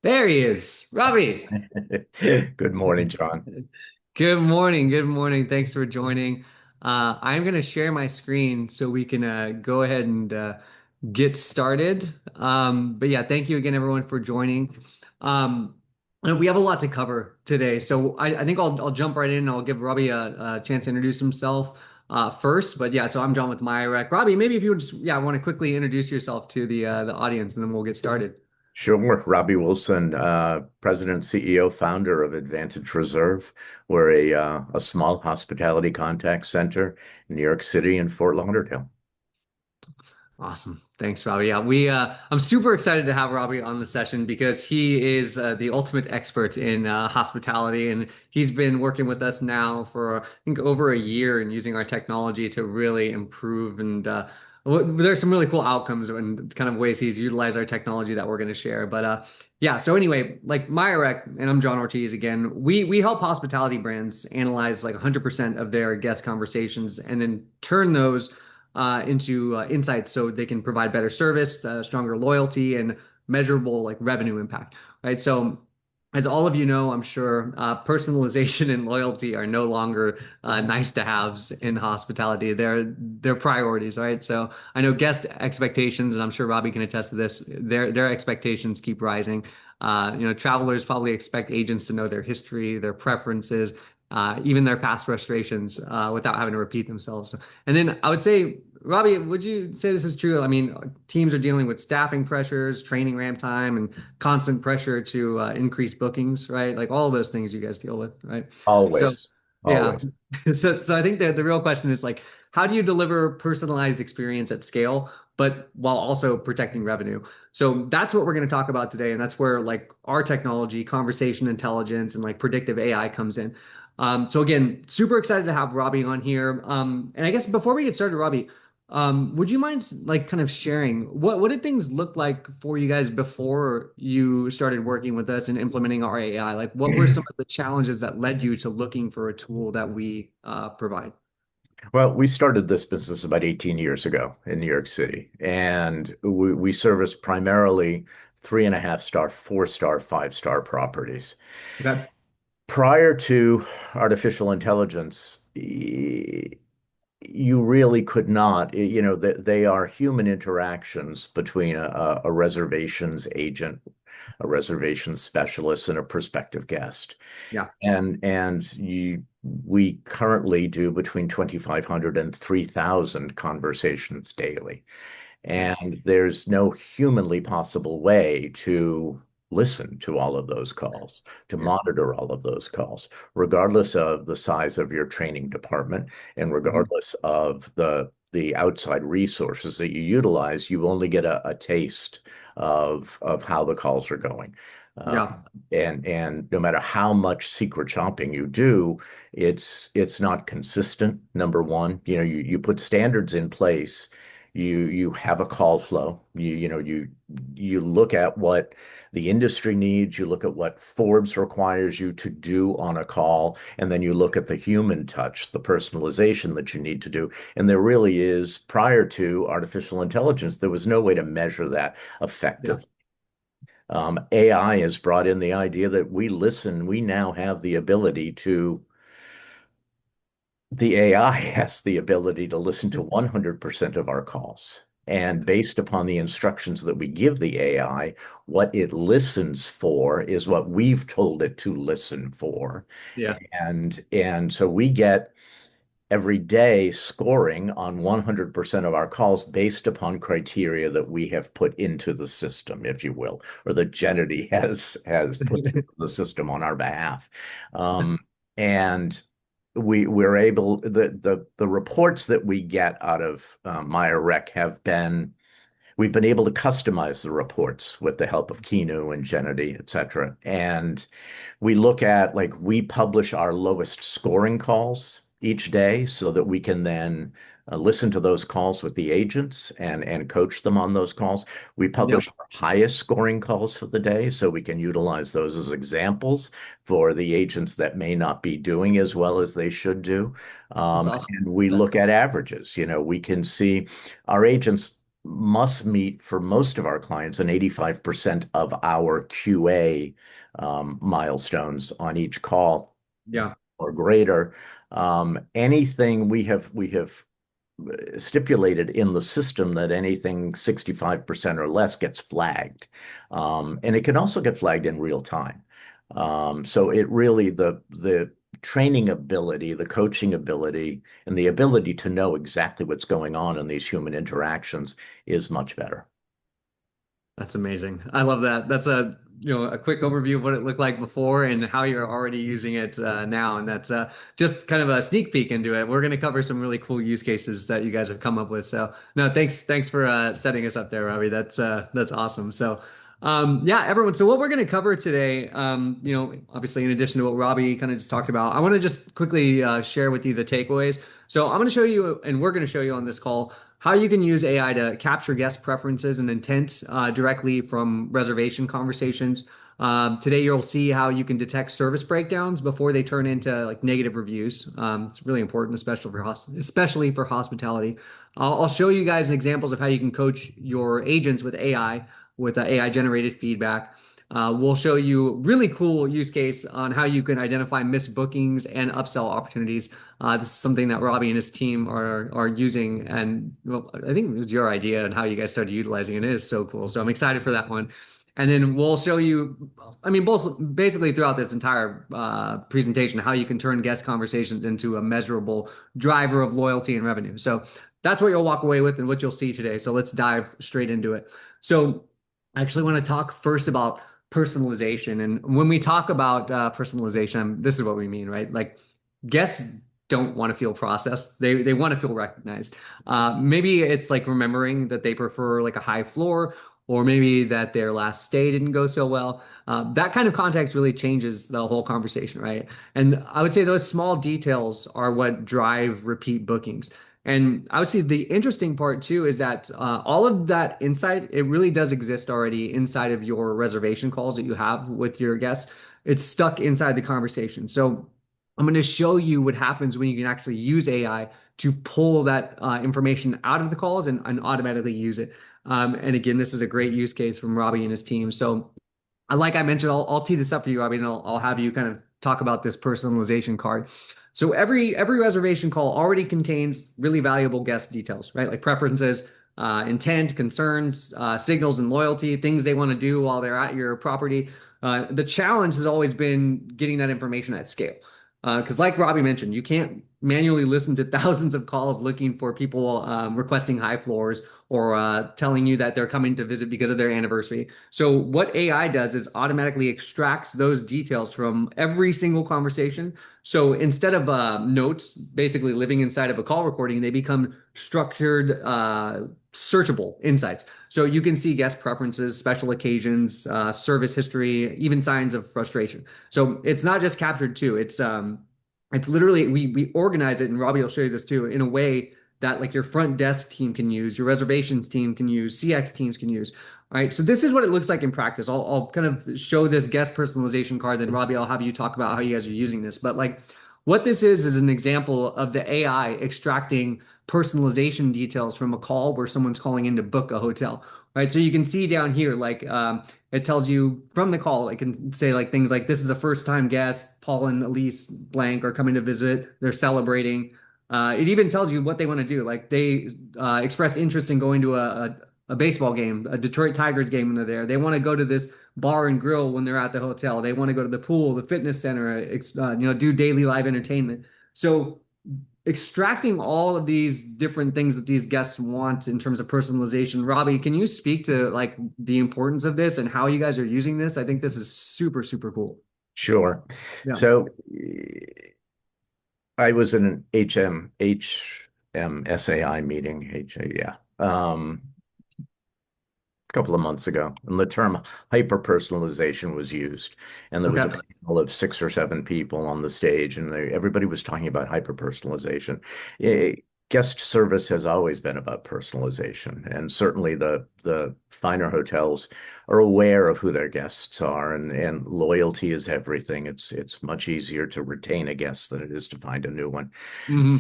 There he is, Robbie. Good morning, John. Good morning. Good morning. Thanks for joining. I'm going to share my screen so we can go ahead and get started. But yeah, thank you again, everyone, for joining. And we have a lot to cover today, so I think I'll jump right in. And I'll give Robbie a chance to introduce himself first. But yeah, so I'm John with MiaRec. Robbie, maybe if you would just want to quickly introduce yourself to the audience, and then we'll get started. Sure. Robbie Wilson, President, CEO, founder of Advantage Reserve. We're a small hospitality contact center in New York City and Fort Lauderdale. Awesome. Thanks, Robbie. Yeah, I'm super excited to have Robbie on the session because he is the ultimate expert in hospitality, and he's been working with us now for I think over a year and using our technology to really improve. And there's some really cool outcomes and kind of ways he's utilized our technology that we're going to share. But yeah, so anyway, like MiaRec, and I'm John Ortiz again. We help hospitality brands analyze like 100% of their guest conversations and then turn those into insights so they can provide better service, stronger loyalty, and measurable like revenue impact, right? So, as all of you know, I'm sure personalization and loyalty are no longer nice to haves in hospitality. They're priorities, right? So I know guest expectations, and I'm sure Robbie can attest to this. Their expectations keep rising. Travelers probably expect agents to know their history, their preferences, even their past frustrations, without having to repeat themselves. And then I would say, Robbie, would you say this is true? I mean, teams are dealing with staffing pressures, training ramp time, and constant pressure to increase bookings, right? Like all of those things you guys deal with, right? So, Always, yeah. always. So I think that the real question is like, how do you deliver personalized experience at scale, but while also protecting revenue? So that's what we're going to talk about today, and that's where like our technology, conversation intelligence, and like predictive AI comes in. So again, super excited to have Robbie on here. And I guess before we get started, Robbie, would you mind like kind of sharing what did things look like for you guys before you started working with us and implementing our AI? Like what were some of the challenges that led you to looking for a tool that we provide? Well, we started this business about 18 years ago in New York City, and we service primarily 3.5 star, 4 star, 5 star properties. Okay. Prior to artificial intelligence, you really could not, they are human interactions between a reservations agent, a reservations specialist, and a prospective guest. Yeah. We currently do between 2,500 and 3,000 conversations daily. Yeah. And there's no humanly possible way to listen to all of those calls, to Yeah. monitor all of those calls, regardless of the size of your training department and Mhm. regardless of the outside resources that you utilize, you only get a taste of how the calls are going. Uh, Yeah. and no matter how much secret shopping you do, it's not consistent. Number one, you put standards in place, you have a call flow. You look at what the industry needs, you look at what Forbes requires you to do on a call, and then you look at the human touch, the personalization that you need to do. And there really is, prior to artificial intelligence, there was no way to measure that Yeah. effectively. AI has brought in the idea that we listen, we now have the ability to the AI has the ability to listen to 100% of our calls. And based upon the instructions that we give the AI, what it listens for is what we've told it to listen for. Yeah. And so we get every day scoring on 100% of our calls based upon criteria that we have put into the system, if you will, or that Genity has put into the system on our behalf. And we're able the reports that we get out of MiaRec have been we've been able to customize the reports with the help of Kinu and Genity, et cetera. And we look at like we publish our lowest scoring calls each day so that we can then listen to those calls with the agents and coach them on those calls. We Yeah. publish our highest scoring calls for the day so we can utilize those as examples for the agents that may not be doing as well as they should do. That's awesome. And we Yeah. look at averages. We can see our agents. must meet for most of our clients an 85% of our QA milestones on each call Yeah. or greater. Anything we have stipulated in the system that anything 65% or less gets flagged. And it can also get flagged in real time. So it really, the training ability, the coaching ability, and the ability to know exactly what's going on in these human interactions is much better. That's amazing. I love that. That's a a quick overview of what it looked like before and how you're already using it now, and that's just kind of a sneak peek into it. We're going to cover some really cool use cases that you guys have come up with. So no, thanks for setting us up there, Robbie. That's awesome. So yeah, everyone. So what we're going to cover today, obviously in addition to what Robbie kind of just talked about, I want to just quickly share with you the takeaways. So I'm going to show you, and we're going to show you on this call how you can use AI to capture guest preferences and intent directly from reservation conversations. Today, you'll see how you can detect service breakdowns before they turn into like negative reviews. It's really important, especially for hospitality. I'll show you guys examples of how you can coach your agents with AI with AI generated feedback. We'll show you really cool use case on how you can identify missed bookings and upsell opportunities. This is something that Robbie and his team are using, and well, I think it was your idea and how you guys started utilizing it. It is so cool. So I'm excited for that one. And then we'll show you, I mean, both basically throughout this entire presentation, how you can turn guest conversations into a measurable driver of loyalty and revenue. So that's what you'll walk away with and what you'll see today. So let's dive straight into it. So I actually want to talk first about personalization. And when we talk about personalization, this is what we mean, right? Like guests don't want to feel processed. They want to feel recognized. Maybe it's like remembering that they prefer like a high floor, or maybe that their last stay didn't go so well. That kind of context really changes the whole conversation, right? And I would say those small details are what drive repeat bookings. And I would say the interesting part too is that all of that insight, it really does exist already inside of your reservation calls that you have with your guests. It's stuck inside the conversation. So I'm going to show you what happens when you can actually use AI to pull that information out of the calls and automatically use it. And again, this is a great use case from Robbie and his team. So like I mentioned, I'll tee this up for you, Robbie, and I'll have you kind of talk about this personalization card. So every reservation call already contains really valuable guest details, right? Like preferences, intent, concerns, signals, and loyalty, things they want to do while they're at your property. The challenge has always been getting that information at scale. Because, like Robbie mentioned, you can't manually listen to thousands of calls looking for people requesting high floors or telling you that they're coming to visit because of their anniversary. So, what AI does is automatically extracts those details from every single conversation. So, instead of notes basically living inside of a call recording, they become structured, searchable insights. So, you can see guest preferences, special occasions, service history, even signs of frustration. So it's not just captured too. It's literally we organize it, and Robbie will show you this too, in a way that like your front desk team can use, your reservations team can use, CX teams can use. All right. So this is what it looks like in practice. I'll kind of show this guest personalization card, then Robbie, I'll have you talk about how you guys are using this. But like what this is an example of the AI extracting personalization details from a call where someone's calling in to book a hotel. Right. So you can see down here, like it tells you from the call, it can say like things like this is a first time guest, Paul and Elise blank are coming to visit, they're celebrating. It even tells you what they want to do. Like they expressed interest in going to a baseball game, a Detroit Tigers game when they're there. They want to go to this bar and grill when they're at the hotel. They want to go to the pool, the fitness center, do daily live entertainment. So extracting all of these different things that these guests want in terms of personalization. Robbie, can you speak to like the importance of this and how you guys are using this? I think this is super, super cool. Sure. Yeah. So I was in an HMSAI meeting, yeah, a couple of months ago, and the term hyper personalization was used, and there was a Okay. panel of 6 or 7 people on the stage, and everybody was talking about hyper personalization. Guest service has always been about personalization, and certainly the finer hotels are aware of who their guests are, and loyalty is everything. It's much easier to retain a guest than it is to find a new one. Hmm.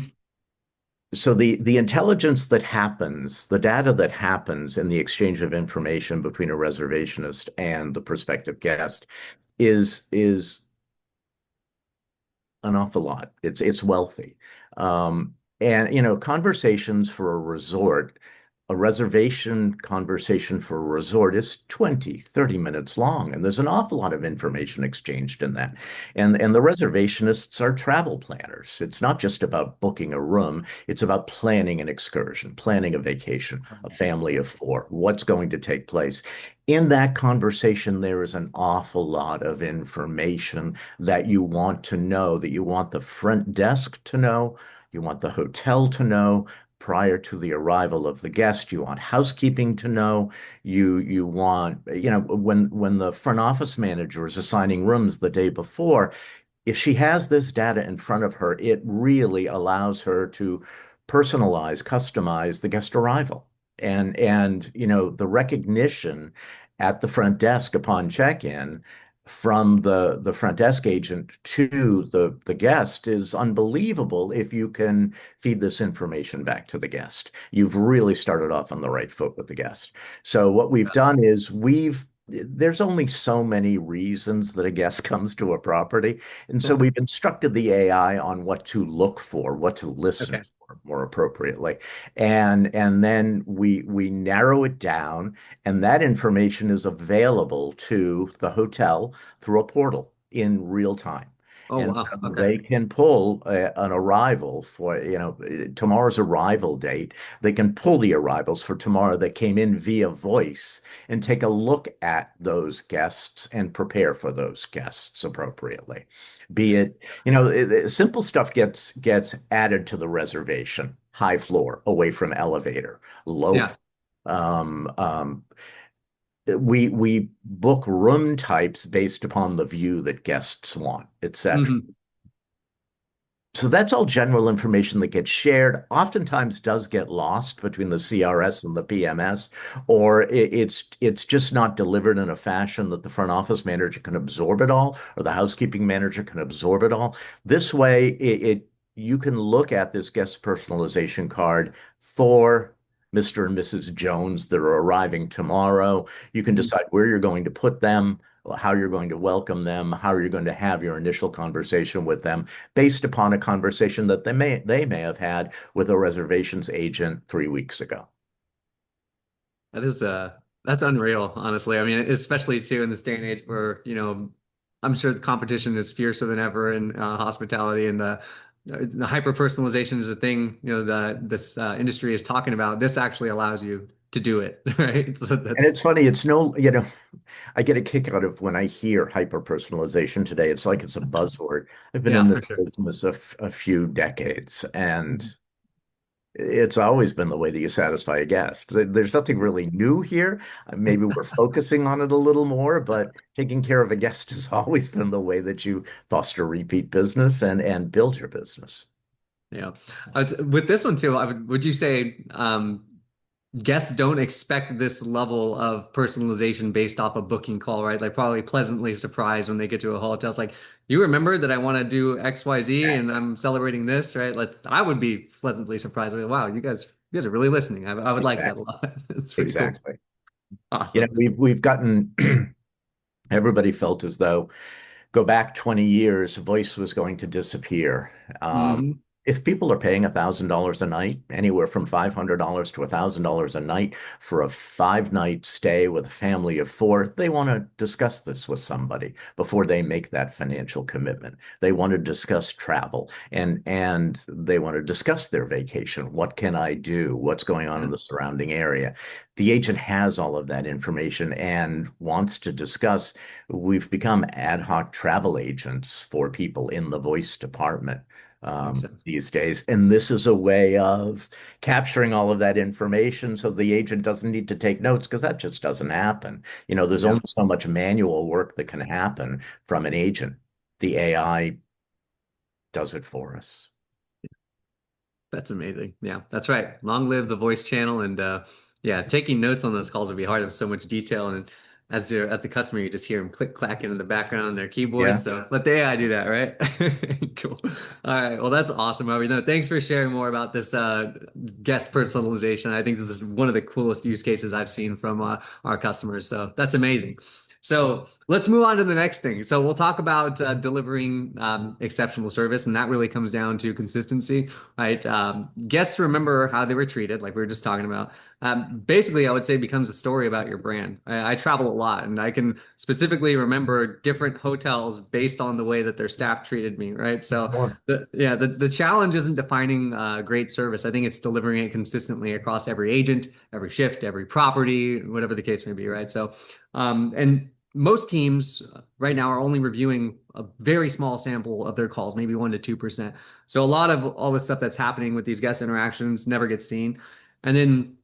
So the intelligence that happens, the data that happens in the exchange of information between a reservationist and the prospective guest is an awful lot. It's wealthy. And conversations for a resort, a reservation conversation for a resort is 20, 30 minutes long, and there's an awful lot of information exchanged in that. And the reservationists are travel planners. It's not just about booking a room, it's about planning an excursion, planning a vacation, a family of four, what's going to take place. In that conversation, there is an awful lot of information that you want to know, that you want the front desk to know, you want the hotel to know prior to the arrival of the guest. You want housekeeping to know. You want, when the front office manager is assigning rooms the day before, if she has this data in front of her, it really allows her to personalize, customize the guest arrival. And the recognition at the front desk upon check-in from the front desk agent to the guest is unbelievable if you can feed this information back to the guest. You've really started off on the right foot with the guest. So what we've done is there's only so many reasons that a guest comes to a property. And so we've instructed the AI on what to look for, what to listen Okay. for more appropriately. And then we narrow it down, and that information is available to the hotel through a portal in real time. Oh, And wow. so Okay. they can pull an arrival for, tomorrow's arrival date. They can pull the arrivals for tomorrow that came in via voice and take a look at those guests and prepare for those guests appropriately. Be it, simple stuff gets added to the reservation. High floor, away from elevator, low. Yeah. Um, um, we book room types based upon the view that guests want, etc. Hmm. So that's all general information that gets shared, oftentimes does get lost between the CRS and the PMS, or it's just not delivered in a fashion that the front office manager can absorb it all, or the housekeeping manager can absorb it all. This way, you can look at this guest personalization card for Mr. and Mrs. Jones that are arriving tomorrow. You can decide where you're going to put them, how you're going to welcome them, how you're going to have your initial conversation with them based upon a conversation that they may have had with a reservations agent 3 weeks ago. That is that's unreal, honestly. I mean, especially too in this day and age where, I'm sure the competition is fiercer than ever in hospitality and the hyper personalization is a thing, that this industry is talking about. This actually allows you to do it, right? So And that's it's funny, I get a kick out of when I hear hyper personalization today. It's like it's a buzzword. I've been in yeah, this for sure. business a few decades, and it's always been the way that you satisfy a guest. There's nothing really new here. Maybe we're focusing on it a little more, but taking care of a guest has always been the way that you foster repeat business and build your business. Yeah. With this one too, would you say guests don't expect this level of personalization based off a booking call, right? Like probably pleasantly surprised when they get to a hotel. It's like, you remember that I want to do XYZ and I'm celebrating this, right? Like I would be pleasantly surprised. Like, wow, you guys are really listening. I would like that a Exactly. lot. It's pretty cool. Exactly. Awesome. We've gotten everybody felt as though go back 20 years, voice was going to disappear. Um, Hmm. if people are paying $1,000 a night, anywhere from $500 to $1,000 a night for a 5-night stay with a family of four, they want to discuss this with somebody before they make that financial commitment. They want to discuss travel and they want to discuss their vacation. What can I do? What's going on in Yeah, the surrounding area? The agent has all of that information and wants to discuss. We've become ad hoc travel agents for people in the voice department makes sense. these days. And this is a way of capturing all of that information so the agent doesn't need to take notes because that just doesn't happen. There's Yeah. only so much manual work that can happen from an agent. The AI does it for us. That's amazing. Yeah, that's right. Long live the voice channel and yeah, taking notes on those calls would be hard with so much detail and as the customer, you just hear them click clacking in the background on their keyboard. Yeah. So let the AI do that, right? Cool. All right. Well, that's awesome, Robbie. No, thanks for sharing more about this guest personalization. I think this is one of the coolest use cases I've seen from our customers. So that's amazing. So let's move on to the next thing. So we'll talk about delivering exceptional service, and that really comes down to consistency, right? Guests remember how they were treated, like we were just talking about. Basically, I would say becomes a story about your brand. I travel a lot, and I can specifically remember different hotels based on the way that their staff treated me, right? So, Sure. the challenge isn't defining great service. I think it's delivering it consistently across every agent, every shift, every property, whatever the case may be, right? So, and most teams right now are only reviewing a very small sample of their calls, maybe 1 to 2%. So a lot of all the stuff that's happening with these guest interactions never gets seen. And then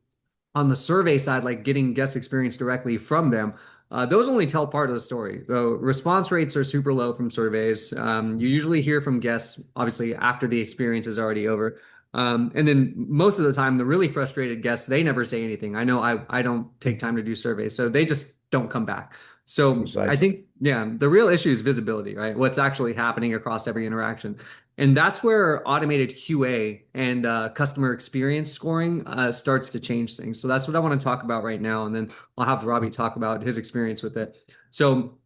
on the survey side, like getting guest experience directly from them, those only tell part of the story. So response rates are super low from surveys. You usually hear from guests, obviously, after the experience is already over. And then most of the time, the really frustrated guests, they never say anything. I know I don't take time to do surveys, so they just don't come back. So I Precisely. think, yeah, the real issue is visibility, right? What's actually happening across every interaction. And that's where automated QA and customer experience scoring starts to change things. So that's what I want to talk about right now. And then I'll have Robbie talk about his experience with it. So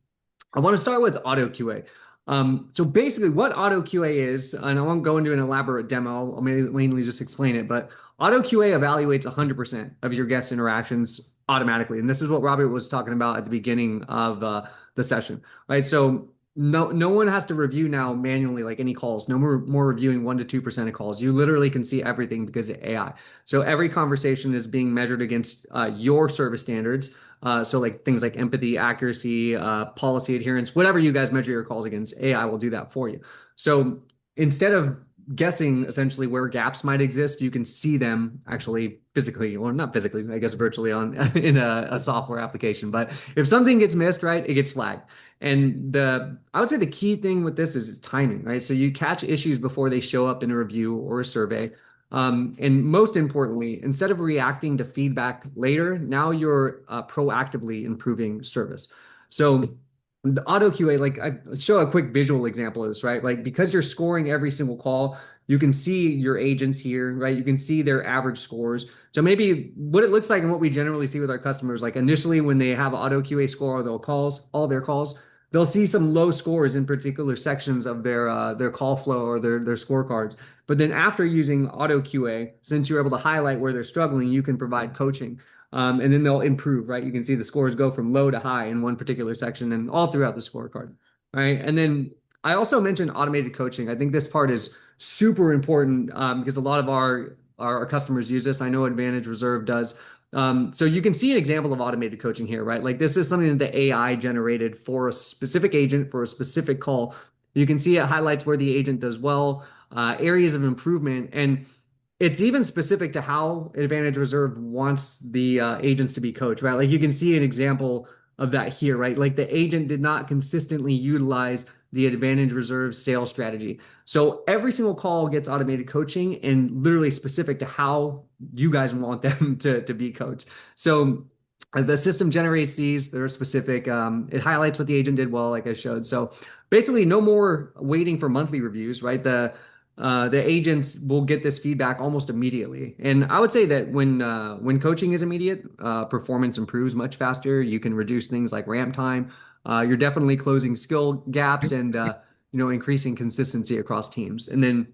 I want to start with auto QA. So basically, what auto QA is, and I won't go into an elaborate demo, I'll mainly just explain it, but auto QA evaluates 100% of your guest interactions automatically. And this is what Robert was talking about at the beginning of the session, right? So no one has to review now manually like any calls. No more reviewing 1 to 2% of calls. You literally can see everything because of AI. So every conversation is being measured against your service standards. So like things like empathy, accuracy, policy adherence, whatever you guys measure your calls against, AI will do that for you. So instead of guessing essentially where gaps might exist, you can see them actually physically, or not physically, I guess virtually on in a software application. But if something gets missed, right, it gets flagged. And I would say the key thing with this is timing, right? So you catch issues before they show up in a review or a survey. And most importantly, instead of reacting to feedback later, now you're proactively improving service. So the auto QA, like I show a quick visual example of this, right? Like because you're scoring every single call, you can see your agents here, right? You can see their average scores. So maybe what it looks like and what we generally see with our customers, like initially when they have auto QA score all their calls, they'll see some low scores in particular sections of their call flow or their scorecards. But then after using auto QA, since you're able to highlight where they're struggling, you can provide coaching. And then they'll improve, right? You can see the scores go from low to high in one particular section and all throughout the scorecard, right? And then I also mentioned automated coaching. I think this part is super important because a lot of our customers use this. I know Advantage Reserve does. So you can see an example of automated coaching here, right? Like this is something that the AI generated for a specific agent for a specific call. You can see it highlights where the agent does well, areas of improvement, and it's even specific to how Advantage Reserve wants the agents to be coached, right? Like you can see an example of that here, right? Like the agent did not consistently utilize the Advantage Reserve sales strategy. So every single call gets automated coaching and literally specific to how you guys want them to be coached. So the system generates these, they're specific. It highlights what the agent did well, like I showed. So basically, no more waiting for monthly reviews, right? The agents will get this feedback almost immediately. And I would say that when coaching is immediate, performance improves much faster. You can reduce things like ramp time. You're definitely closing skill gaps and increasing consistency across teams. And then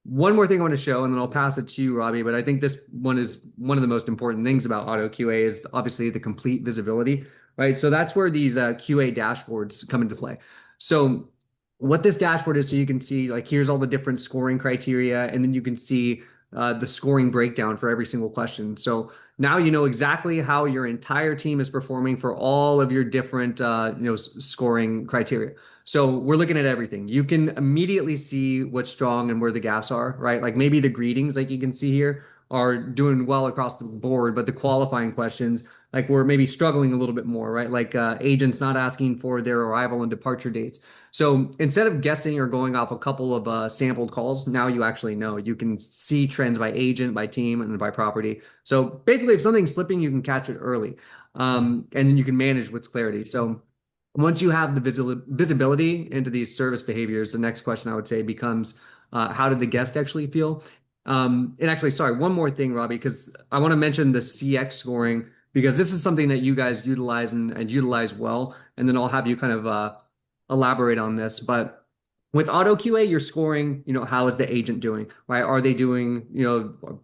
one more thing I want to show, and then I'll pass it to you, Robbie. But I think this one is one of the most important things about auto QA is obviously the complete visibility, right? So that's where these QA dashboards come into play. So what this dashboard is, so you can see like here's all the different scoring criteria, and then you can see the scoring breakdown for every single question. So now you know exactly how your entire team is performing for all of your different scoring criteria. So we're looking at everything. You can immediately see what's strong and where the gaps are, right? Like maybe the greetings, like you can see here, are doing well across the board, but the qualifying questions, like we're maybe struggling a little bit more, right? Like agents not asking for their arrival and departure dates. So instead of guessing or going off a couple of sampled calls, now you actually know. You can see trends by agent, by team, and by property. So basically, if something's slipping, you can catch it early. and then you can manage with clarity. So once you have the visibility into these service behaviors, the next question I would say becomes, how did the guest actually feel? And actually, sorry, one more thing, Robbie, because I want to mention the CX scoring because this is something that you guys utilize and utilize well. And then I'll have you kind of elaborate on this. But with auto QA, you're scoring, how is the agent doing, right? Are they doing,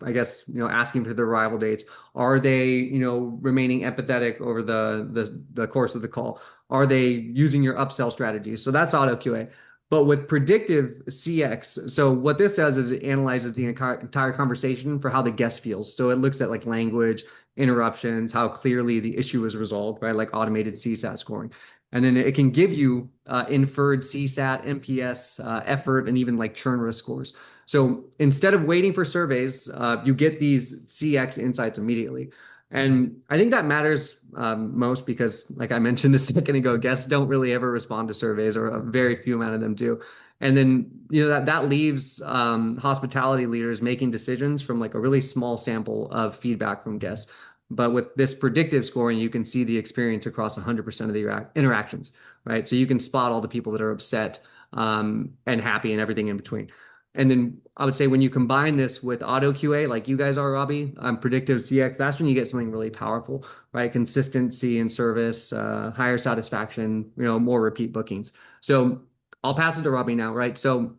I guess, asking for their arrival dates? Are they, remaining empathetic over the course of the call? Are they using your upsell strategies? So that's auto QA. But with predictive CX, so what this does is it analyzes the entire conversation for how the guest feels. So it looks at like language, interruptions, how clearly the issue is resolved, right? Like automated CSAT scoring. And then it can give you inferred CSAT, NPS, effort, and even like churn risk scores. So instead of waiting for surveys, you get these CX insights immediately. And I think that matters most because, like I mentioned a second ago, guests don't really ever respond to surveys, or a very few amount of them do. And then, that leaves hospitality leaders making decisions from like a really small sample of feedback from guests. But with this predictive scoring, you can see the experience across 100% of the interactions, right? So you can spot all the people that are upset and happy and everything in between. And then I would say when you combine this with auto QA, like you guys are, Robbie, predictive CX, that's when you get something really powerful, right? Consistency in service, higher satisfaction, more repeat bookings. So I'll pass it to Robbie now, right? So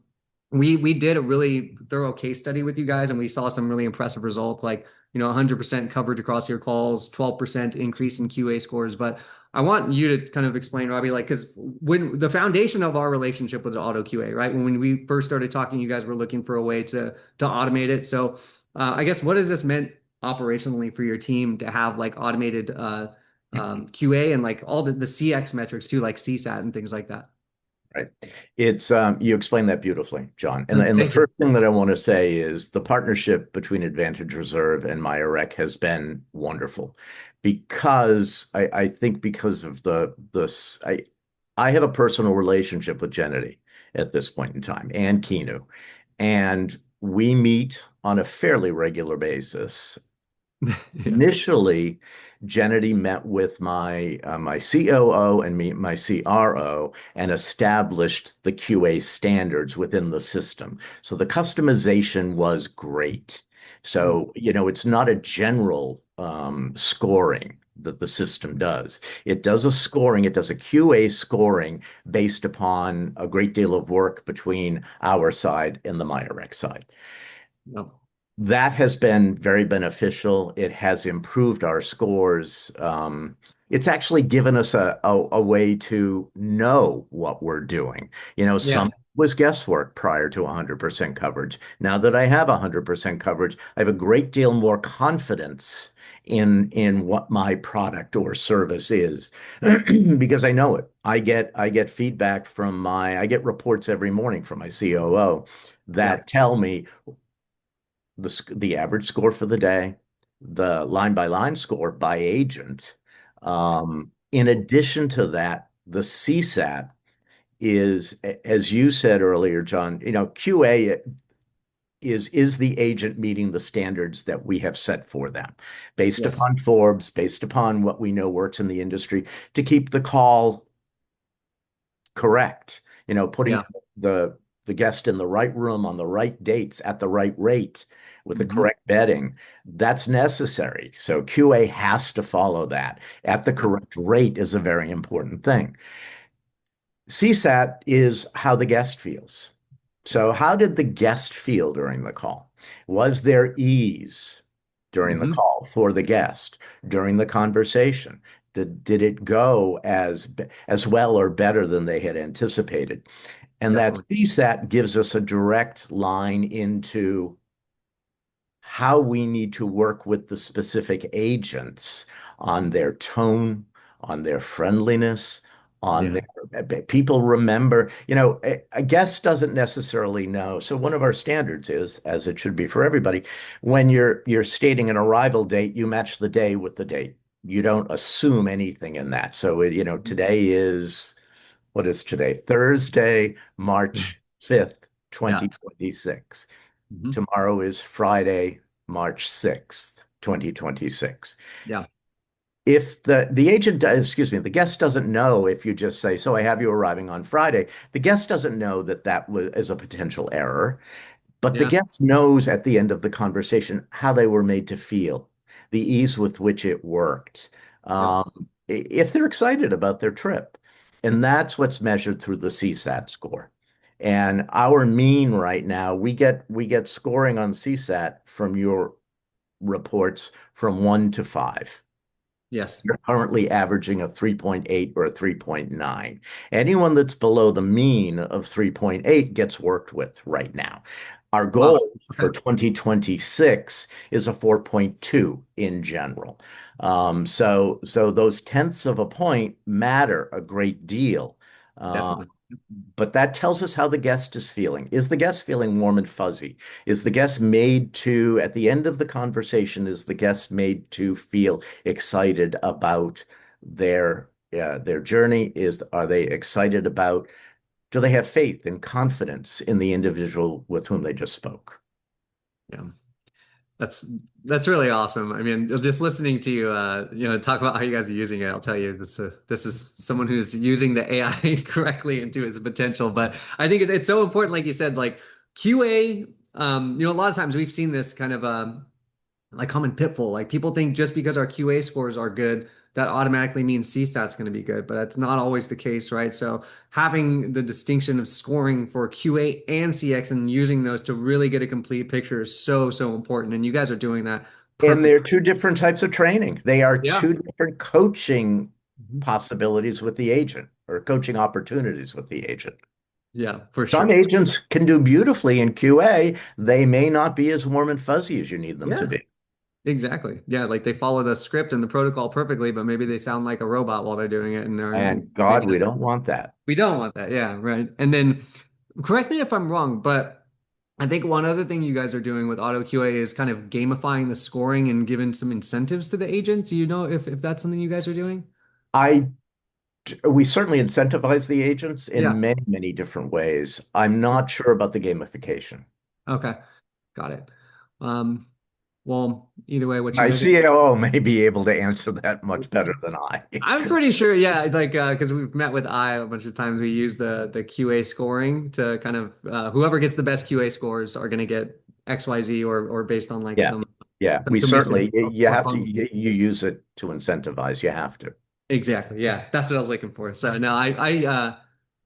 we did a really thorough case study with you guys, and we saw some really impressive results, like 100% coverage across your calls, 12% increase in QA scores. But I want you to kind of explain, Robbie, like, because when the foundation of our relationship with the auto QA, right? When we first started talking, you guys were looking for a way to automate it. So I guess what has this meant operationally for your team to have like automated QA and like all the CX metrics too, like CSAT and things like that? Right. It's you explained that beautifully, John. And the Thank you. first thing that I want to say is the partnership between Advantage Reserve and MiaRec has been wonderful because I think because of I have a personal relationship with Gennady at this point in time and Kinu, and we meet on a fairly regular basis. Yeah. Initially, Gennady met with my COO and my CRO and established the QA standards within the system. So the customization was great. Mm. So, it's not a general scoring that the system does. It does a scoring, it does a QA scoring based upon a great deal of work between our side and the MiaRec side. No. That has been very beneficial. It has improved our scores. It's actually given us a way to know what we're doing. Yeah. Some was guesswork prior to 100% coverage. Now that I have 100% coverage, I have a great deal more confidence in what my product or service is because I know it. I get feedback I get reports every morning from my COO Yeah. that tell me the average score for the day, the line by line score by agent. In addition to that, the CSAT is, as you said earlier, John, QA is the agent meeting the standards that we have set for them based Yes. upon Forbes, based upon what we know works in the industry to keep the call correct, putting Yeah. the guest in the right room on the right dates at the right rate with the Hmm. correct bedding. That's necessary. So QA has to follow that at the Yeah. correct rate is a very important thing. CSAT is how the guest feels. So how did the guest feel during the call? Was there ease during the Hmm. call for the guest during the conversation? Did it go as well or better than they had anticipated? And that Definitely. CSAT gives us a direct line into how we need to work with the specific agents on their tone, on their friendliness, on Yeah. their people remember, a guest doesn't necessarily know. So one of our standards is, as it should be for everybody, when you're stating an arrival date, you match the day with the date. You don't assume anything in that. So, today is what is today? Thursday, March 5th, Yeah. 2026. Hmm. Tomorrow is Friday, March 6th, 2026. Yeah. If the agent, excuse me, the guest doesn't know if you just say, "So I have you arriving on Friday." The guest doesn't know that that was is a potential error. But the Yeah. guest knows at the end of the conversation how they were made to feel, the ease with which it worked, Yep. if they're excited about their trip. And that's what's measured through the CSAT score. And our mean right now, we get scoring on CSAT from your reports from 1 to 5. Yes. You're currently averaging a 3.8 or a 3.9. Anyone that's below the mean of 3.8 gets worked with right now. Our Wow. goal Okay. for 2026 is a 4.2 in general. So those tenths of a point matter a great deal. Uh, Definitely. but that tells us how the guest is feeling. Is the guest feeling warm and fuzzy? Is the guest made to, at the end of the conversation, is the guest made to feel excited about their journey? Are they excited about, do they have faith and confidence in the individual with whom they just spoke? Yeah. That's that's really awesome. I mean, just listening to you, talk about how you guys are using it, I'll tell you this is someone who's using the AI correctly into its potential. But I think it's so important, like you said, like QA. A lot of times we've seen this kind of like common pitfall. Like people think just because our QA scores are good, that automatically means CSAT's going to be good, but that's not always the case, right? So having the distinction of scoring for QA and CX and using those to really get a complete picture is so, so important. And you guys are doing that And they're perfectly. two different types of training. They are Yeah. two different coaching Mhm. possibilities with the agent or coaching opportunities with the agent. Yeah, for Some sure. agents can do beautifully in QA. They may not be as warm and fuzzy as you need them to Yeah, be. exactly. Yeah, like they follow the script and the protocol perfectly, but maybe they sound like a robot while they're doing it, and they're And God, maybe we don't want that. we don't want that. Yeah, right. And then correct me if I'm wrong, but I think one other thing you guys are doing with auto QA is kind of gamifying the scoring and giving some incentives to the agent. Do you know if that's something you guys are doing? I we certainly incentivize the agents in Yeah. many, many different ways. I'm not sure about the gamification. Okay. Got it. Um, well, either way, what you My guys are, CAO may be able to answer that much better than I. I'm pretty sure, yeah, like because we've met with I a bunch of times. We use the QA scoring to kind of whoever gets the best QA scores are going to get XYZ or based on like Yeah, yeah. some We certainly commission you or have to function. you use it to incentivize. You have to. Exactly. Yeah, that's what I was looking for. So no,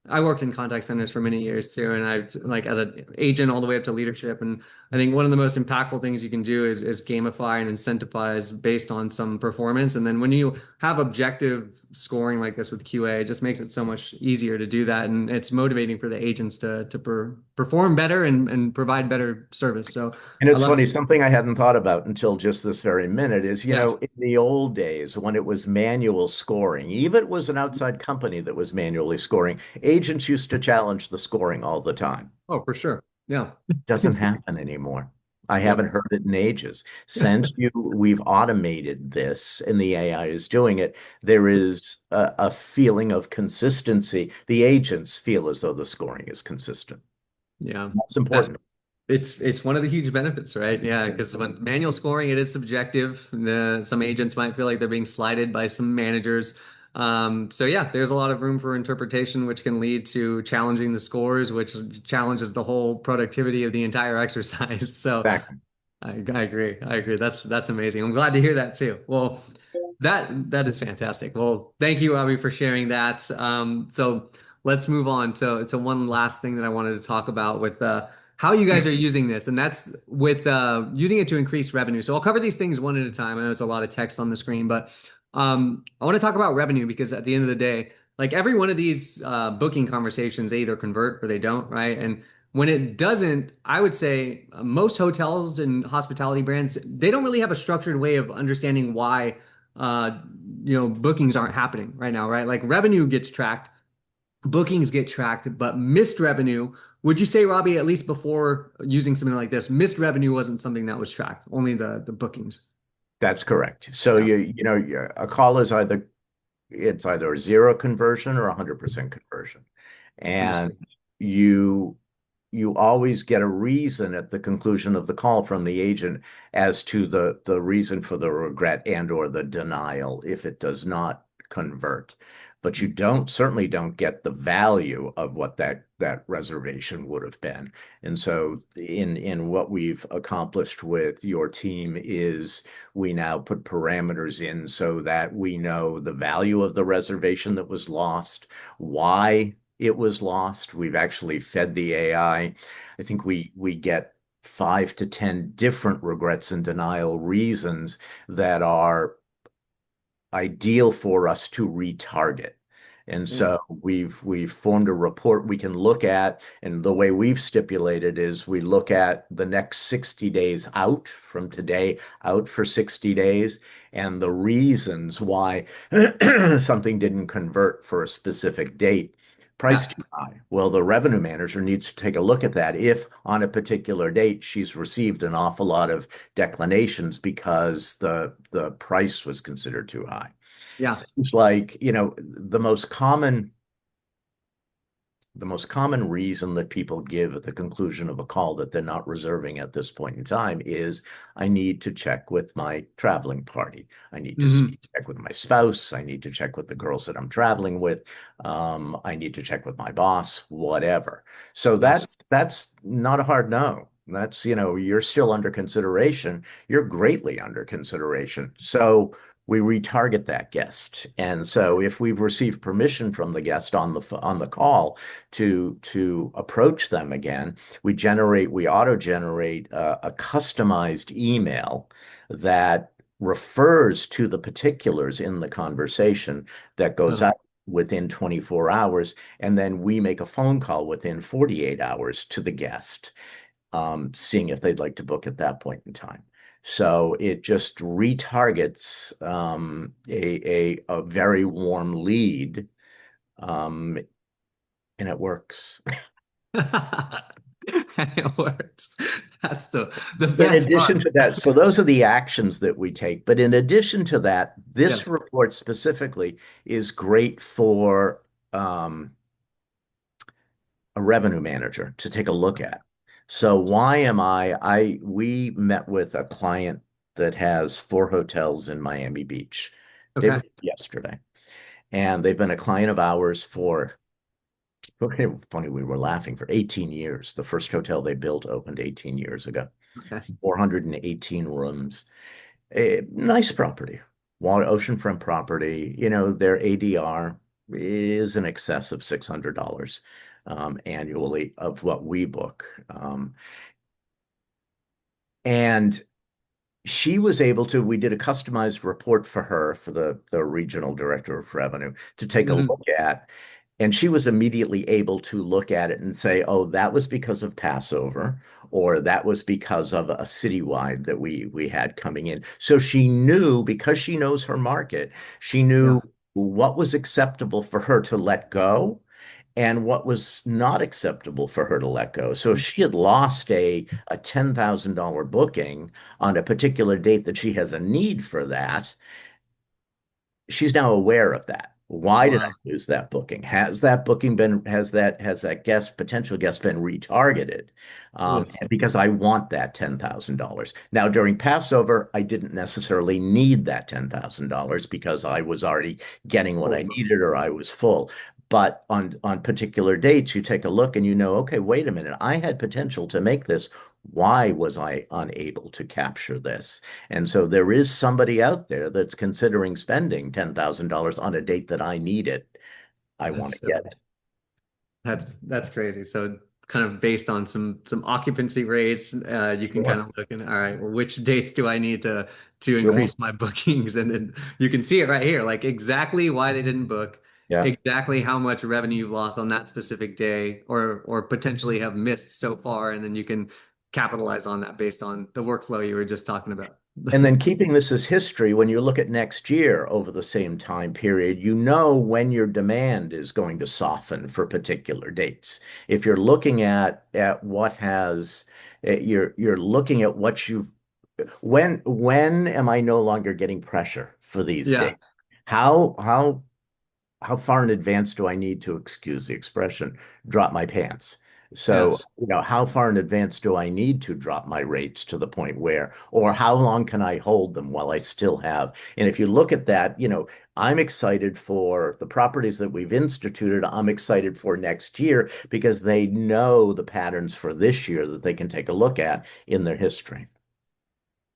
I worked in contact centers for many years too, and I've like as an agent all the way up to leadership. And I think one of the most impactful things you can do is gamify and incentivize based on some performance. And then when you have objective scoring like this with QA, it just makes it so much easier to do that, and it's motivating for the agents to perform better and provide better service. So And I it's love funny, it. something I hadn't thought about until just this very minute is, Yeah. in the old days when it was manual scoring, even it was an outside company that was manually scoring, agents used to challenge the scoring all the time. Oh, for sure. Yeah. Doesn't happen anymore. I Yep. haven't heard it in ages. Since we've automated this and the AI is doing it, there is a feeling of consistency. The agents feel as though the scoring is consistent. Yeah. That's That's important. it's one of the huge benefits, right? Yeah, because when manual scoring, it is subjective. Some agents might feel like they're being slighted by some managers. So yeah, there's a lot of room for interpretation, which can lead to challenging the scores, which challenges the whole productivity of the entire exercise. So Exactly. I agree. I agree. That's amazing. I'm glad to hear that too. Well, that is fantastic. Well, thank you, Robbie, for sharing that. So let's move on to one last thing that I wanted to talk about with how you guys are using this, and that's with using it to increase revenue. So I'll cover these things one at a time. I know it's a lot of text on the screen, but I want to talk about revenue because at the end of the day, like every one of these booking conversations, they either convert or they don't, right? And when it doesn't, I would say most hotels and hospitality brands, they don't really have a structured way of understanding why uh, bookings aren't happening right now, right? Like revenue gets tracked, bookings get tracked, but missed revenue, would you say, Robbie, at least before using something like this, missed revenue wasn't something that was tracked, only the bookings? That's correct. So Yeah. a call is either a zero conversion or 100% conversion. And Understood. you you always get a reason at the conclusion of the call from the agent as to the reason for the regret and or the denial if it does not convert. But you don't certainly don't get the value of what that reservation would have been. And so in what we've accomplished with your team is we now put parameters in so that we know the value of the reservation that was lost, why it was lost. We've actually fed the AI. I think we get 5 to 10 different regrets and denial reasons that are ideal for us to retarget. And Yeah. so we've formed a report we can look at, and the way we've stipulated is we look at the next 60 days out from today, out for 60 days, and the reasons why something didn't convert for a specific date. Price Yeah. too high. Well, the revenue manager needs to take a look at that if on a particular date she's received an awful lot of declinations because the price was considered too high. Yeah. It's like, the most common reason that people give at the conclusion of a call that they're not reserving at this point in time is I need to check with my traveling party. I need to Hmm. check with my spouse. I need to check with the girls that I'm traveling with. I need to check with my boss, whatever. So Yeah. that's not a hard no. That's, you're still under consideration. You're greatly under consideration. So we retarget that guest. And so if we've received permission from the guest on the call, to approach them again. We auto generate a customized email that refers to the particulars in the conversation that goes Uh, out within 24 hours, and then we make a phone call within 48 hours to the guest, seeing if they'd like to book at that point in time. So it just retargets a very warm lead, um, and it works. and it works. That's the In best addition part. to that, so those are the actions that we take. But in addition to that, Yeah. this report specifically is great for um, a revenue manager to take a look at. So why am we met with a client that has 4 hotels in Miami Beach day Okay. before yesterday. And they've been a client of ours for, okay, funny, we were laughing, for 18 years. The first hotel they built opened 18 years ago. Okay. 418 rooms. Nice property, water oceanfront property. Their ADR is in excess of $600 annually of what we book. And she was able to, we did a customized report for her, for the regional director of revenue, to take a Hmm. look at. And she was immediately able to look at it and say, oh, that was because of Passover, or that was because of a citywide that we had coming in. So she knew, because she knows her market, she Yeah. knew what was acceptable for her to let go and what was not acceptable for her to let go. So if she had lost a $10,000 booking on a particular date that she has a need for that, she's now aware of that. Why did I Wow. lose that booking? Has that booking been, has that potential guest been retargeted? Yes. Because I want that $10,000. Now, during Passover, I didn't necessarily need that $10,000 because I was already getting what I Cool. needed or I was full. But on particular dates, you take a look and okay, wait a minute, I had potential to make this. Why was I unable to capture this? And so there is somebody out there that's considering spending $10,000 on a date that I need it. I want That's to get silly. That's crazy. So kind of based on some occupancy rates, you can kind Sure. of look and all right, well, which dates do I need to Sure. increase my bookings? And then you can see it right here, like exactly why they didn't book, Yeah. exactly how much revenue you've lost on that specific day, or potentially have missed so far, and then you can capitalize on that based on the workflow you were just talking about. And then keeping this as history, when you look at next year over the same time period, you know when your demand is going to soften for particular dates. If you're looking at what has, you're looking at what you've, when am I no longer getting pressure for these Yeah. dates? How far in advance do I need to, excuse the expression, drop my pants So, Yes. how far in advance do I need to drop my rates to the point where, or how long can I hold them while I still have? And if you look at that, I'm excited for the properties that we've instituted. I'm excited for next year because they know the patterns for this year that they can take a look at in their history.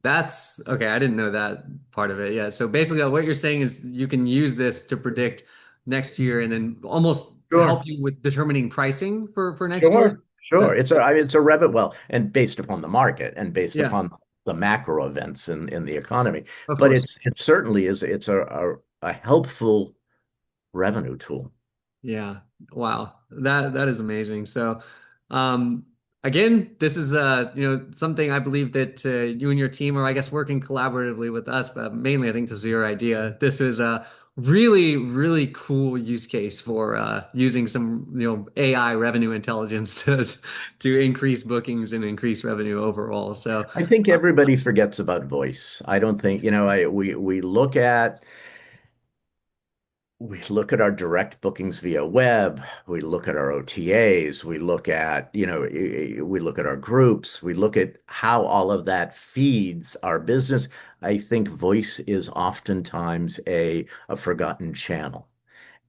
That's okay. I didn't know that part of it. Yeah. So basically, what you're saying is you can use this to predict next year and then almost help Sure. you with determining pricing for next year. Sure, sure. That's It's a Revit well, and based upon the market and based yeah, upon the macro events in the economy. of But course. it certainly is it's a helpful revenue tool. Yeah. Wow. That is amazing. So, um, again, this is something I believe that you and your team are, I guess, working collaboratively with us, but mainly I think this is your idea. This is a really, really cool use case for using some, AI revenue intelligence to increase bookings and increase revenue overall. So, I think everybody forgets about voice. I don't think, we look at our direct bookings via web, we look at our OTAs, we look at our groups, we look at how all of that feeds our business. I think voice is oftentimes a forgotten channel.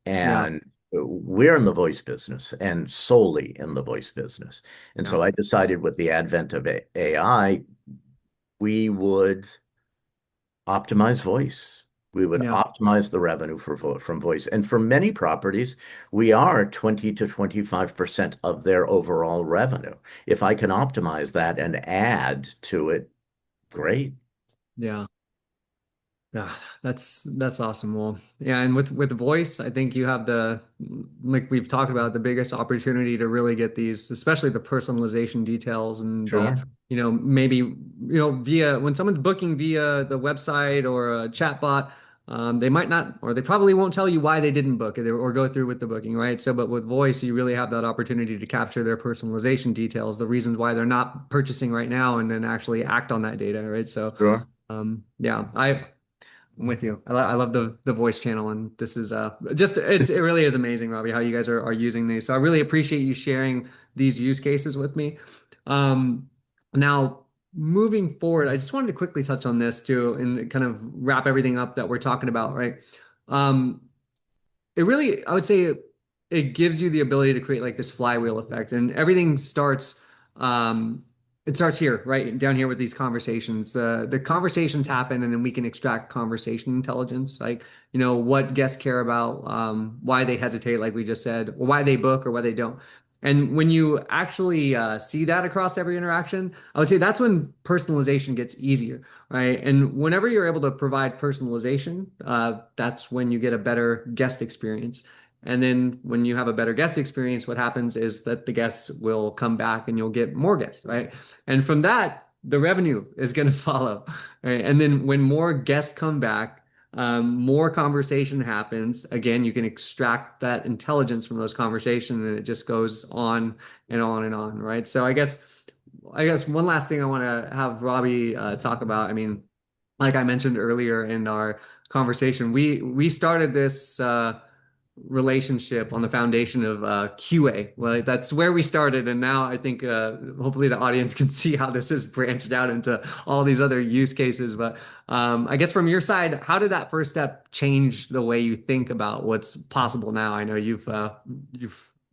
yeah, And we're in the voice business and solely in the voice business. And yeah, so I decided with the advent of AI, we would optimize voice. We would yeah. optimize the revenue from voice. And for many properties, we are 20 to 25% of their overall revenue. If I can optimize that and add to it, great. Yeah. Yeah, that's awesome. Well, yeah, and with the voice, I think you have like we've talked about, the biggest opportunity to really get these, especially the personalization details and Sure. maybe via when someone's booking via the website or a chatbot, they might not, or they probably won't tell you why they didn't book it or go through with the booking, right? So, but with voice, you really have that opportunity to capture their personalization details, the reasons why they're not purchasing right now, and then actually act on that data, right? So. Sure. Yeah, I'm with you. I love the voice channel, and this is just it really is amazing, Robbie, how you guys are using these. So I really appreciate you sharing these use cases with me. Um, Now moving forward, I just wanted to quickly touch on this too, and kind of wrap everything up that we're talking about, right? Um, it really, I would say it gives you the ability to create like this flywheel effect, and everything starts it starts here, right down here with these conversations. The conversations happen, and then we can extract conversation intelligence, like what guests care about, why they hesitate, like we just said, or why they book or why they don't. And when you actually see that across every interaction, I would say that's when personalization gets easier, right? And whenever you're able to provide personalization, that's when you get a better guest experience. And then when you have a better guest experience, what happens is that the guests will come back and you'll get more guests, right? And from that, the revenue is going to follow, right? And then when more guests come back, more conversation happens. Again, you can extract that intelligence from those conversations, and it just goes on and on and on, right? So I guess one last thing I want to have Robbie talk about. I mean, like I mentioned earlier in our conversation, we started this relationship on the foundation of QA. Well, that's where we started, and now I think hopefully the audience can see how this has branched out into all these other use cases. But I guess from your side, how did that first step change the way you think about what's possible now? I know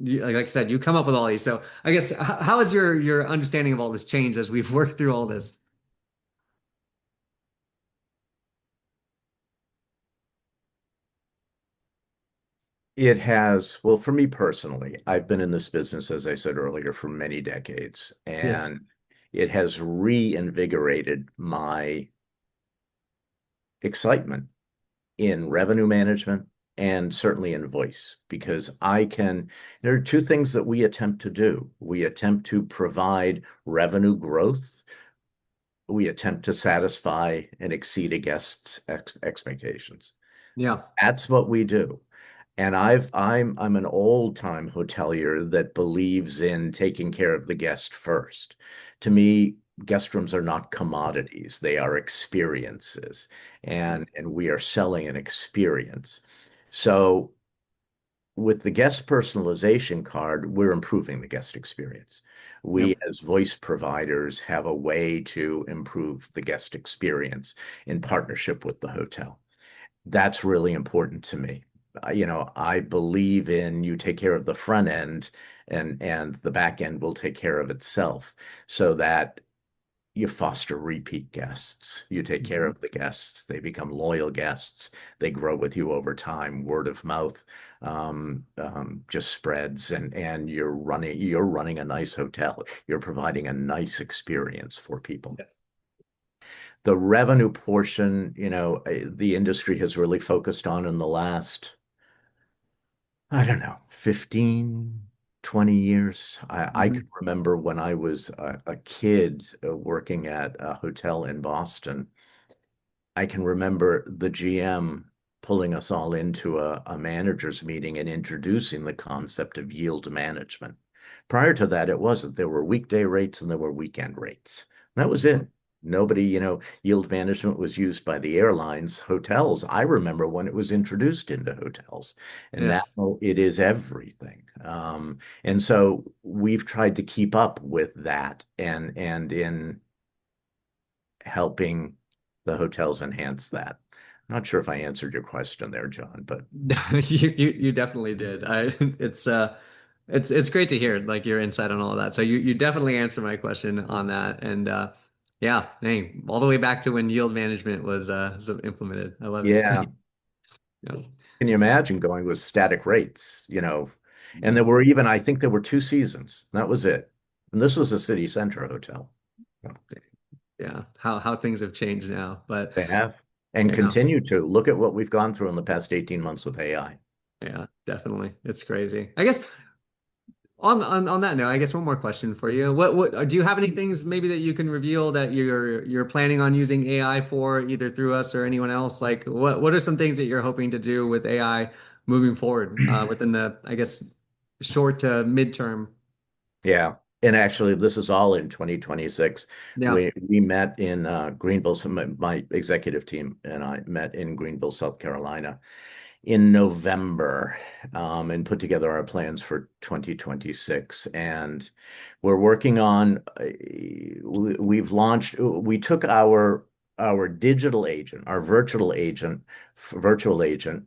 like I said, you come up with all these. So I guess how has your understanding of all this changed as we've worked through all this? It has, well, for me personally, I've been in this business, as I said earlier, for many decades, Yes. and it has reinvigorated my excitement in revenue management and certainly in voice because there are two things that we attempt to do. We attempt to provide revenue growth. We attempt to satisfy and exceed a guest's expectations. Yeah. That's what we do. And I'm an old time hotelier that believes in taking care of the guest first. To me, guest rooms are not commodities. They are experiences. And we are selling an experience. So with the guest personalization card, we're improving the guest experience. We, Yep. as voice providers, have a way to improve the guest experience in partnership with the hotel. That's really important to me. I believe in you take care of the front end and the back end will take care of itself so that you foster repeat guests. You take care Mhm. of the guests. They become loyal guests. They grow with you over time. Word of mouth just spreads, and you're running a nice hotel. You're providing a nice experience for people. Yes. The revenue portion, the industry has really focused on in the last, I don't know, 15, 20 years. I can Mhm. remember when I was a kid working at a hotel in Boston. I can remember the GM pulling us all into a manager's meeting and introducing the concept of yield management. Prior to that, it wasn't. There were weekday rates and there were weekend rates. That was Mhm. it. Nobody, yield management was used by the airlines. Hotels, I remember when it was introduced into hotels, and Yeah. now it is everything. And so we've tried to keep up with that and in helping the hotels enhance that. Not sure if I answered your question there, John, but You definitely did. It's great to hear like your insight on all of that. So you definitely answered my question on that. And yeah, dang, all the way back to when yield management was implemented. I love it. yeah, Yeah. can you imagine going with static rates? And there Mhm. were even, I think there were 2 seasons. That was it. And this was a city center hotel. Yeah. How things have changed now. But They have and yeah, continue to. Look at what we've gone through in the past 18 months with AI. yeah, definitely. It's crazy. I guess on that note, I guess one more question for you. What do you have any things maybe that you can reveal that you're planning on using AI for either through us or anyone else? Like what are some things that you're hoping to do with AI moving forward within the I guess short to midterm? Yeah. And actually, this is all in 2026. Yeah. We met in Greenville. So my executive team and I met in Greenville, South Carolina in November, and put together our plans for 2026. And we're working on, we've launched, we took our digital agent, our virtual agent,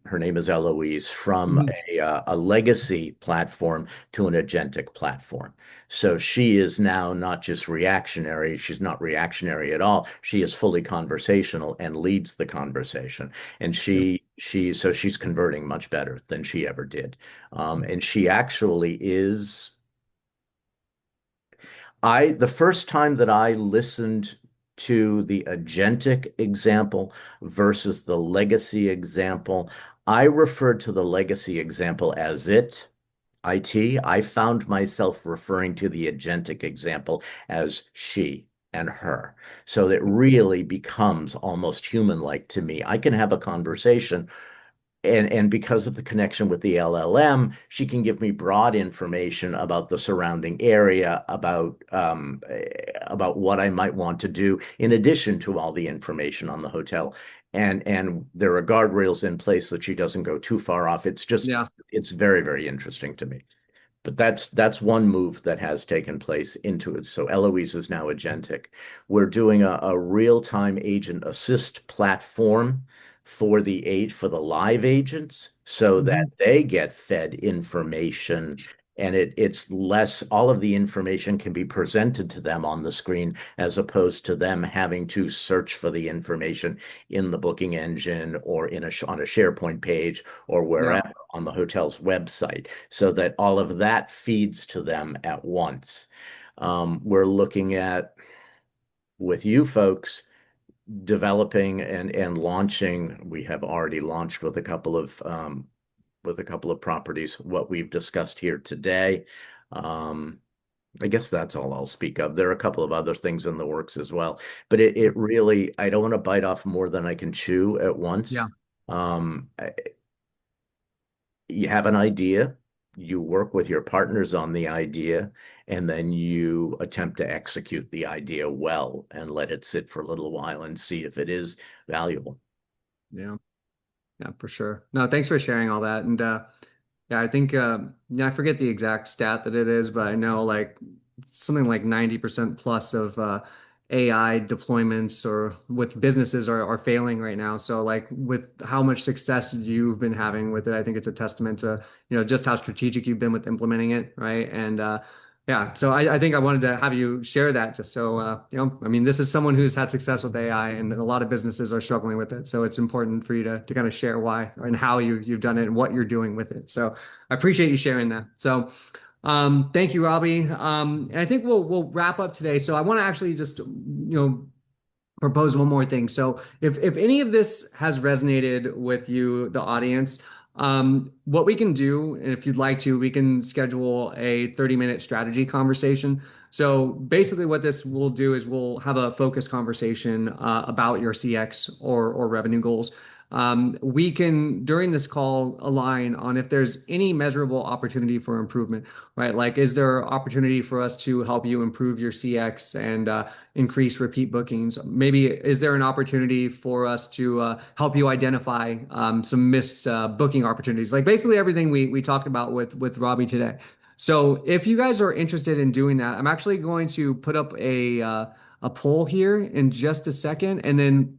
her name is Eloise, from Mhm. a legacy platform to an agentic platform. So she is now not just reactionary, she's not reactionary at all. She is fully conversational and leads the conversation, and Yep. she's converting much better than she ever did. And she actually is. The first time that I listened to the agentic example versus the legacy example, I referred to the legacy example as IT. I found myself referring to the agentic example as she and her. So it really becomes almost human-like to me. I can have a conversation, and because of the connection with the LLM, she can give me broad information about the surrounding area, about what I might want to do, in addition to all the information on the hotel. And there are guardrails in place that she doesn't go too far off. Yeah. It's very, very interesting to me. But that's one move that has taken place into it. So Eloise is now agentic. We're doing a real-time agent assist platform for the live agents so that Mhm. they get fed information, and it's less, all of the information can be presented to them on the screen as opposed to them having to search for the information in the booking engine or on a SharePoint page or Yeah. wherever on the hotel's website, so that all of that feeds to them at once. We're looking at, with you folks, developing and launching. We have already launched with a couple of properties, what we've discussed here today. Um, I guess that's all I'll speak of. There are a couple of other things in the works as well, but it really, I don't want to bite off more than I can chew at Yeah. once. Um, you have an idea, you work with your partners on the idea, and then you attempt to execute the idea well and let it sit for a little while and see if it is valuable. Yeah. Yeah, for sure. No, thanks for sharing all that. And Yeah, I think yeah, I forget the exact stat that it is, but I know like something like 90% plus of AI deployments or with businesses are failing right now. So like with how much success you've been having with it, I think it's a testament to, just how strategic you've been with implementing it, right? And yeah, so I think I wanted to have you share that just so I mean, this is someone who's had success with AI and a lot of businesses are struggling with it. So it's important for you to kind of share why and how you've done it and what you're doing with it. So I appreciate you sharing that. So thank you, Robbie. And I think we'll wrap up today. So I want to actually just propose one more thing. So if any of this has resonated with you, the audience, what we can do, and if you'd like to, we can schedule a 30-minute strategy conversation. So basically what this will do is we'll have a focused conversation about your CX or revenue goals. We can, during this call, align on if there's any measurable opportunity for improvement, right? Like, is there opportunity for us to help you improve your CX and increase repeat bookings? Maybe is there an opportunity for us to help you identify some missed booking opportunities? Like basically everything we talked about with Robbie today. So if you guys are interested in doing that, I'm actually going to put up a poll here in just a second, and then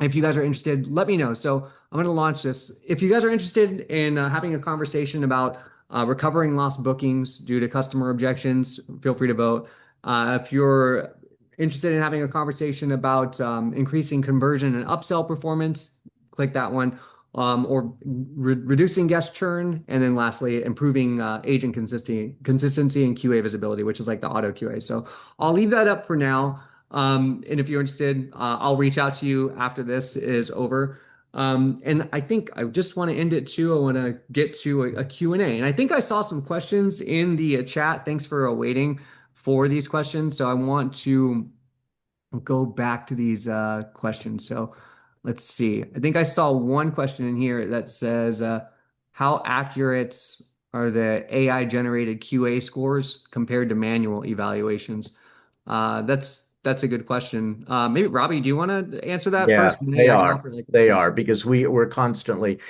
if you guys are interested, let me know. So I'm going to launch this. If you guys are interested in having a conversation about recovering lost bookings due to customer objections, feel free to vote. If you're interested in having a conversation about increasing conversion and upsell performance, click that one. Or reducing guest churn, and then lastly, improving agent consistency and QA visibility, which is like the auto QA. So I'll leave that up for now. And if you're interested, I'll reach out to you after this is over. And I think I just want to end it too. I want to get to a Q&A. And I think I saw some questions in the chat. Thanks for waiting for these questions. So I want to go back to these questions. So let's see. I think I saw one question in here that says, how accurate are the AI generated QA scores compared to manual evaluations? That's a good question. Maybe Robbie, do you want to answer that Yeah, first? And they maybe I can are. offer like, They yeah, are because we're constantly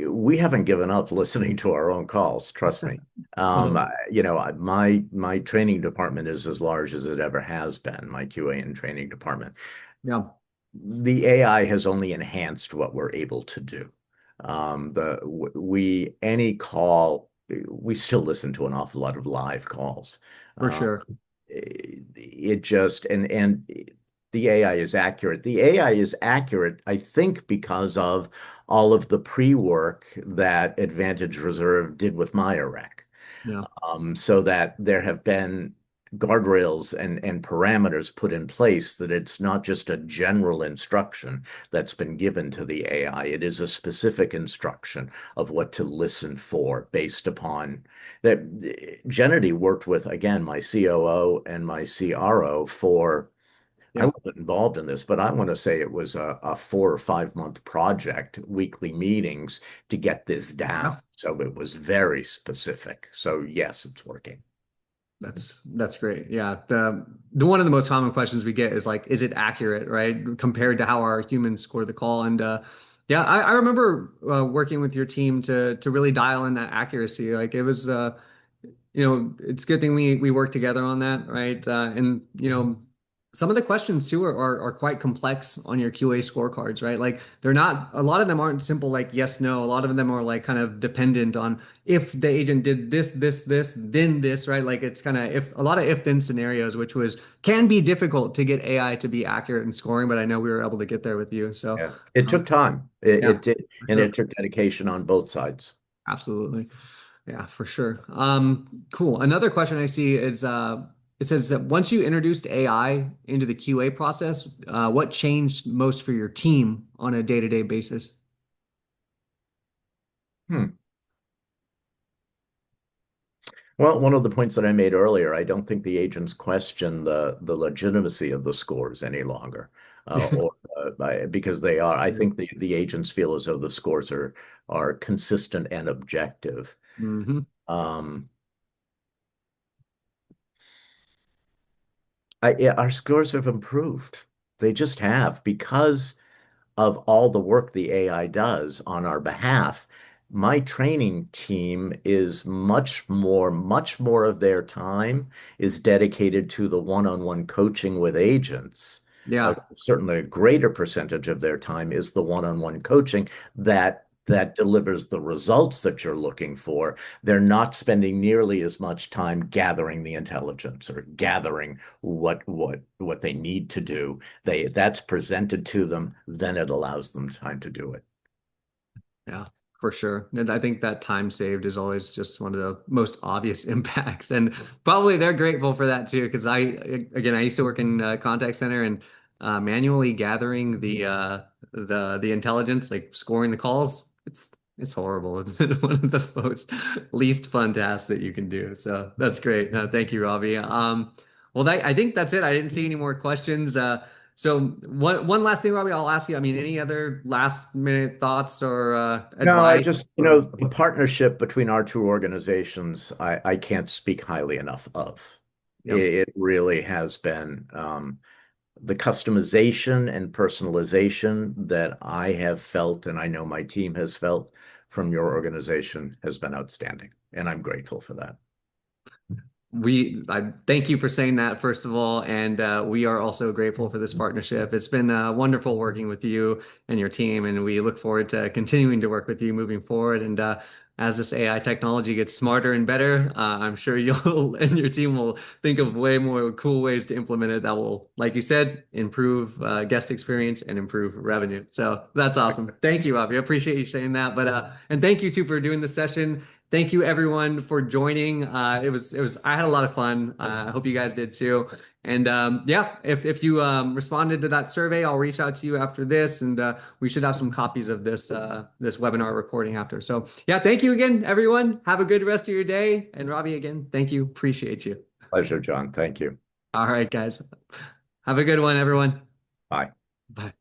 we haven't given up listening to our own calls. Trust me. uh, My training department is as large as it ever has been. My QA and training department. yeah, The AI has only enhanced what we're able to do. We any call we still listen to an awful lot of live calls. for Uh, sure. it just and the AI is accurate. The AI is accurate, I think, because of all of the pre-work that Advantage Reserve did with MiaRec, Yeah, so that there have been guardrails and parameters put in place that it's not just a general instruction that's been given to the AI. It is a specific instruction of what to listen for based upon that. Genity worked with, again, my COO and my CRO for, I yeah, wasn't involved in this, but I want to say it was a 4 or 5 month project, weekly meetings to get this down. yeah. So it was very specific. So yes, it's working. That's great. Yeah. The one of the most common questions we get is like, is it accurate, right? Compared to how our humans score the call. And yeah, I remember working with your team to really dial in that accuracy. Like it was it's a good thing we work together on that, right? And some of the questions too are quite complex on your QA scorecards, right? Like they're not a lot of them aren't simple like yes, no. A lot of them are like kind of dependent on if the agent did this, then this, right? Like it's kind of if a lot of if then scenarios, which was can be difficult to get AI to be accurate in scoring, but I know we were able to get there with you. So Yeah. It um, took time. It yeah, did, for and it sure. took dedication on both sides. Absolutely. Yeah, for sure. Cool. Another question I see is it says that once you introduced AI into the QA process, what changed most for your team on a day-to-day basis? Hmm. Well, one of the points that I made earlier, I don't think the agents question the legitimacy of the scores any longer, or because they are. I think the agents feel as though the scores are consistent and objective. Hmm. Um, yeah, our scores have improved. They just have because of all the work the AI does on our behalf. my training team is much more of their time is dedicated to the one-on-one coaching with agents. Yeah. Certainly a greater percentage of their time is the one-on-one coaching that delivers the results that you're looking for. They're not spending nearly as much time gathering the intelligence or gathering what they need to do. That's presented to them, then it allows them time to do it. Yeah, for sure. And I think that time saved is always just one of the most obvious impacts. And probably they're grateful for that too, because again, I used to work in a contact center and manually gathering the intelligence, like scoring the calls. It's horrible. It's one of the most least fun tasks that you can do. So that's great. No, thank you, Robbie. Well, I think that's it. I didn't see any more questions. So one last thing, Robbie, I'll ask you. I mean, any other last minute thoughts or No, I advice? just, the partnership between our two organizations, I can't speak highly enough of. Yep. It really has been the customization and personalization that I have felt, and I know my team has felt from your organization has been outstanding. And I'm grateful for that. I thank you for saying that, first of all, and we are also grateful for this partnership. It's been wonderful working with you and your team, and we look forward to continuing to work with you moving forward. And as this AI technology gets smarter and better, I'm sure you'll and your team will think of way more cool ways to implement it that will, like you said, improve guest experience and improve revenue. So that's awesome. Thank you, Robbie. I appreciate you saying that. But and thank you too for doing this session. Thank you everyone for joining. It was I had a lot of fun. I hope you guys did too. And yeah, if you responded to that survey, I'll reach out to you after this, and we should have some copies of this webinar recording after. So yeah, thank you again, everyone. Have a good rest of your day. And Robbie, again, thank you. Appreciate you. Pleasure, John. Thank you. All right, guys. Have a good one, everyone. Bye. Bye.